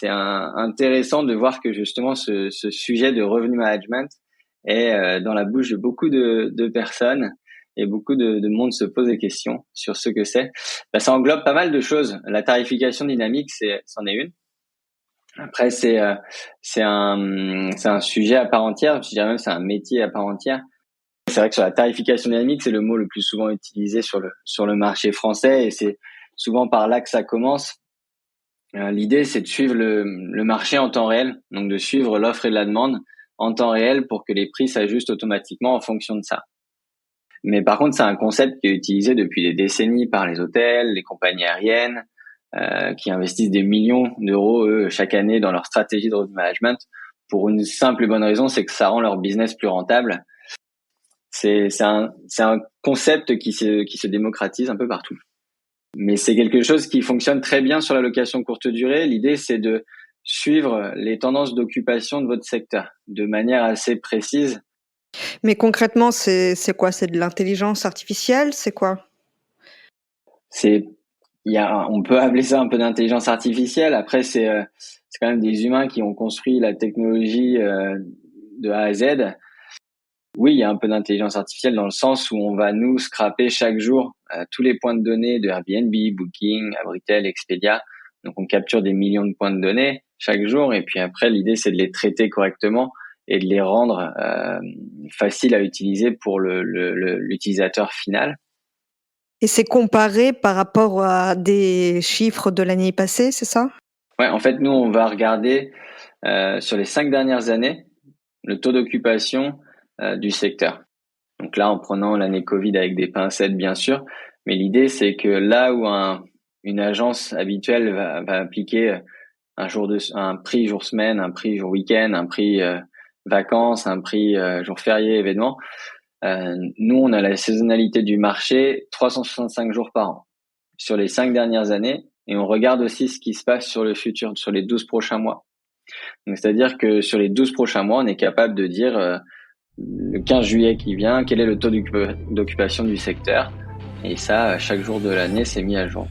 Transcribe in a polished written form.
intéressant de voir que justement ce sujet de revenu management est dans la bouche de beaucoup de personnes et beaucoup de monde se pose des questions sur ce que c'est. Ça englobe pas mal de choses. La tarification dynamique, c'en est une. Après, c'est un sujet à part entière. Je dirais même c'est un métier à part entière. C'est vrai que sur la tarification dynamique, c'est le mot le plus souvent utilisé sur le marché français et c'est souvent par là que ça commence. L'idée, c'est de suivre le marché en temps réel, donc de suivre l'offre et la demande en temps réel pour que les prix s'ajustent automatiquement en fonction de ça. Mais par contre, c'est un concept qui est utilisé depuis des décennies par les hôtels, les compagnies aériennes, qui investissent des millions d'euros eux, chaque année dans leur stratégie de revenu management pour une simple et bonne raison, c'est que ça rend leur business plus rentable. C'est un concept qui se démocratise un peu partout. Mais c'est quelque chose qui fonctionne très bien sur la location courte durée. L'idée, c'est de suivre les tendances d'occupation de votre secteur de manière assez précise. Mais concrètement, c'est quoi? C'est de l'intelligence artificielle? C'est quoi? On peut appeler ça un peu d'intelligence artificielle. Après, c'est quand même des humains qui ont construit la technologie de A à Z. Oui, il y a un peu d'intelligence artificielle dans le sens où on va nous scraper chaque jour tous les points de données de Airbnb, Booking, Abritel, Expedia. Donc, on capture des millions de points de données chaque jour. Et puis après, l'idée, c'est de les traiter correctement et de les rendre faciles à utiliser pour l'utilisateur final. Et c'est comparé par rapport à des chiffres de l'année passée, c'est ça? Ouais, en fait, nous, on va regarder sur les 5 dernières années le taux d'occupation du secteur. Donc là, en prenant l'année Covid avec des pincettes, bien sûr. Mais l'idée, c'est que là où une agence habituelle va appliquer un prix jour semaine, un prix jour week-end, un prix vacances, un prix jour férié, événement, nous, on a la saisonnalité du marché 365 jours par an sur les 5 dernières années. Et on regarde aussi ce qui se passe sur le futur, sur les 12 prochains mois. Donc, c'est-à-dire que sur les 12 prochains mois, on est capable de dire le 15 juillet qui vient, quel est le taux d'occupation du secteur. Et ça, chaque jour de l'année, c'est mis à jour.